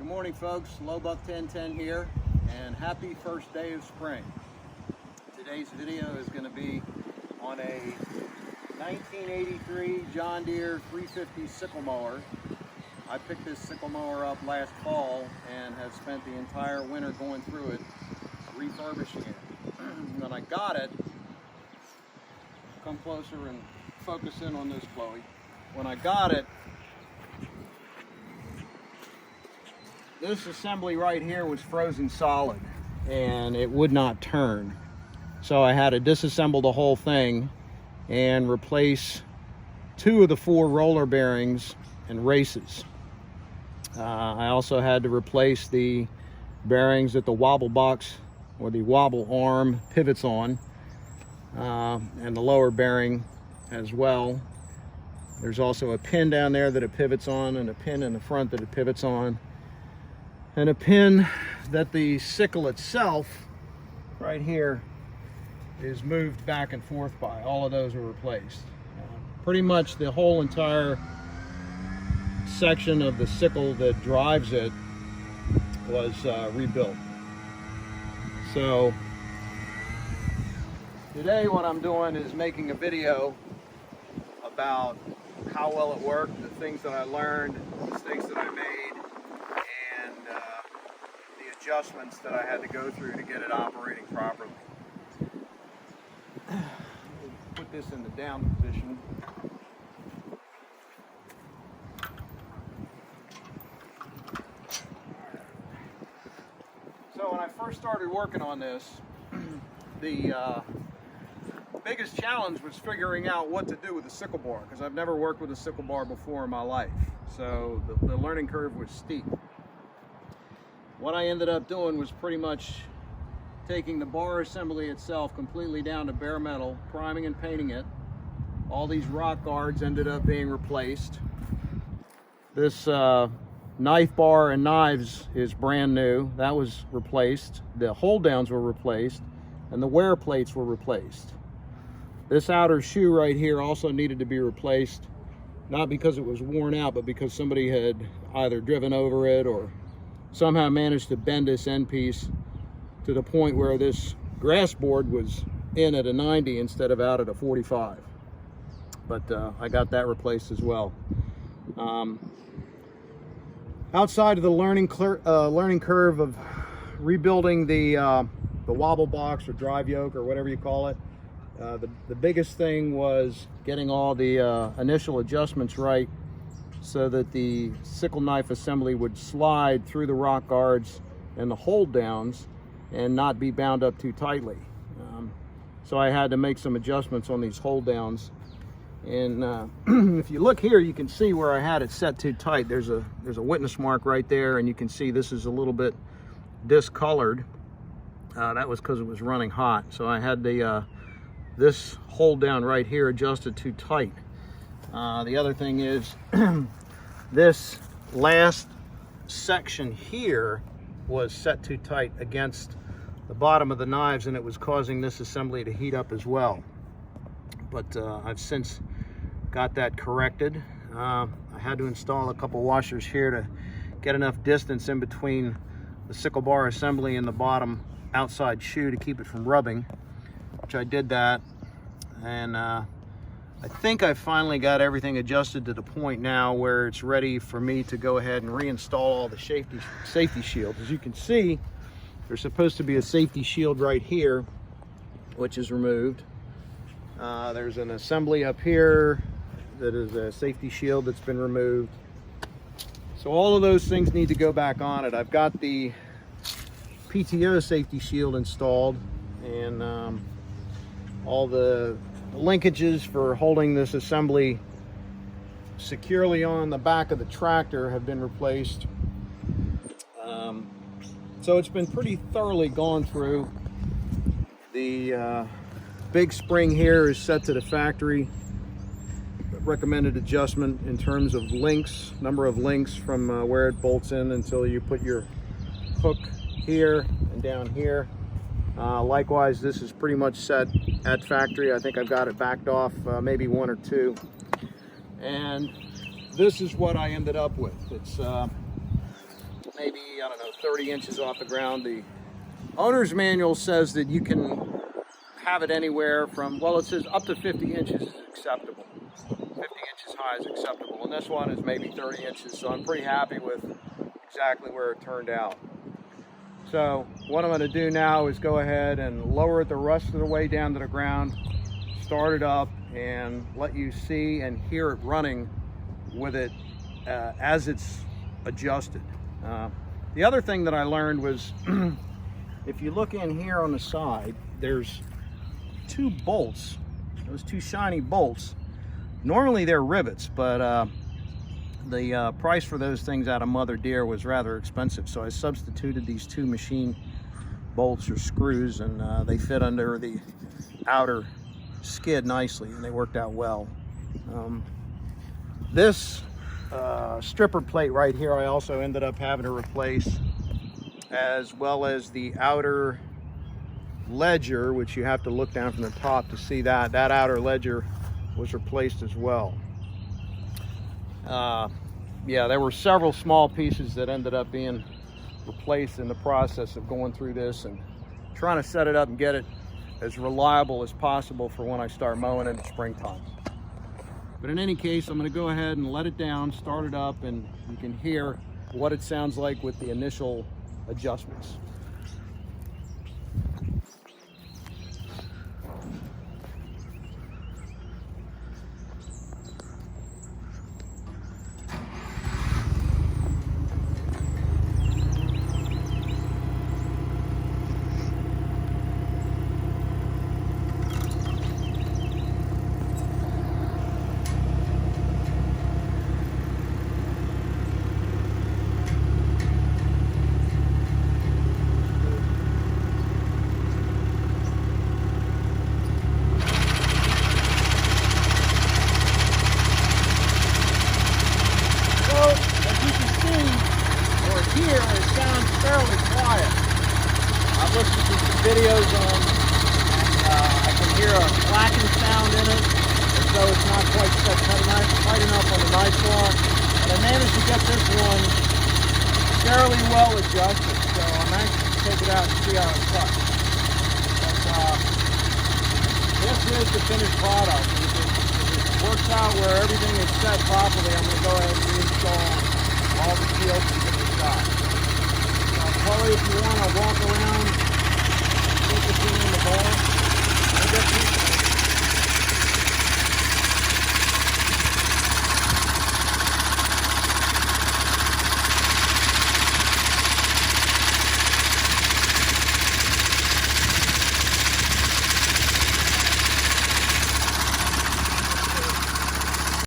Good morning, folks. Lowbuck 1010 here, and happy first day of spring. Today's video is going to be on a 1983 John Deere 350 sickle mower. I picked this sickle mower up last fall and have spent the entire winter going through it, refurbishing it. When I got it, come closer and focus in on this, Chloe. When I got it, this assembly right here was frozen solid and it would not turn. So I had to disassemble the whole thing and replace 2 of the 4 roller bearings and races. I also had to replace the bearings that the wobble box or the wobble arm pivots on, and the lower bearing as well. There's also a pin down there that it pivots on, and a pin in the front that it pivots on, and a pin that the sickle itself right here is moved back and forth by. All of those were replaced. Pretty much the whole entire section of the sickle that drives it was rebuilt. So today what I'm doing is making a video about how well it worked, the things that I learned, the mistakes that I made, and the adjustments that I had to go through to get it operating properly. Put this in the down position. So when I first started working on this, the biggest challenge was figuring out what to do with a sickle bar, because I've never worked with a sickle bar before in my life. So the learning curve was steep. What I ended up doing was pretty much taking the bar assembly itself completely down to bare metal, priming and painting it. All these rock guards ended up being replaced. This knife bar and knives is brand new. That was replaced. The hold downs were replaced, and the wear plates were replaced. This outer shoe right here also needed to be replaced, not because it was worn out, but because somebody had either driven over it or somehow managed to bend this end piece to the point where this grass board was in at a 90 instead of out at a 45. But I got that replaced as well. Outside of the learning curve of rebuilding the wobble box or drive yoke or whatever you call it, the biggest thing was getting all the initial adjustments right so that the sickle knife assembly would slide through the rock guards and the hold downs and not be bound up too tightly. So I had to make some adjustments on these hold downs. And if you look here, you can see where I had it set too tight. There's a witness mark right there, and you can see this is a little bit discolored. That was because it was running hot. So I had this hold down right here adjusted too tight. The other thing is this last section here was set too tight against the bottom of the knives, and it was causing this assembly to heat up as well. But I've since got that corrected. I had to install a couple washers here to get enough distance in between the sickle bar assembly and the bottom outside shoe to keep it from rubbing, which I did that. And I think I finally got everything adjusted to the point now where it's ready for me to go ahead and reinstall all the safety shields. As you can see, there's supposed to be a safety shield right here, which is removed. There's an assembly up here that is a safety shield that's been removed. So all of those things need to go back on it. I've got the PTO safety shield installed, and all the linkages for holding this assembly securely on the back of the tractor have been replaced. So it's been pretty thoroughly gone through. The big spring here is set to the factory recommended adjustment in terms of links, number of links from where it bolts in until you put your hook here and down here. Likewise, this is pretty much set at factory. I think I've got it backed off maybe 1 or 2. And this is what I ended up with. It's maybe, I don't know, 30 inches off the ground. The owner's manual says that you can have it anywhere from, well, it says up to 50 inches is acceptable. 50 inches high is acceptable, and this one is maybe 30 inches, so I'm pretty happy with exactly where it turned out. So what I'm going to do now is go ahead and lower it the rest of the way down to the ground, start it up, and let you see and hear it running with it as it's adjusted. The other thing that I learned was if you look in here on the side, there's two bolts, those two shiny bolts. Normally they're rivets, but the price for those things out of Mother Deere was rather expensive, so I substituted these two machine bolts or screws, and they fit under the outer skid nicely, and they worked out well. This stripper plate right here I also ended up having to replace, as well as the outer ledger, which you have to look down from the top to see that outer ledger was replaced as well. Yeah, there were several small pieces that ended up being replaced in the process of going through this and trying to set it up and get it as reliable as possible for when I start mowing in the springtime. But in any case, I'm going to go ahead and let it down, start it up, and you can hear what it sounds like with the initial adjustments. Here it sounds fairly quiet. I've listened to some videos on, and I can hear a clacking sound in it, as though it's not quite set tight enough on the nice one. But I managed to get this one fairly well adjusted, so I'm anxious to take it out and see how it cuts. But this is the finished product. If it works out where everything is set properly, I'm going to go ahead and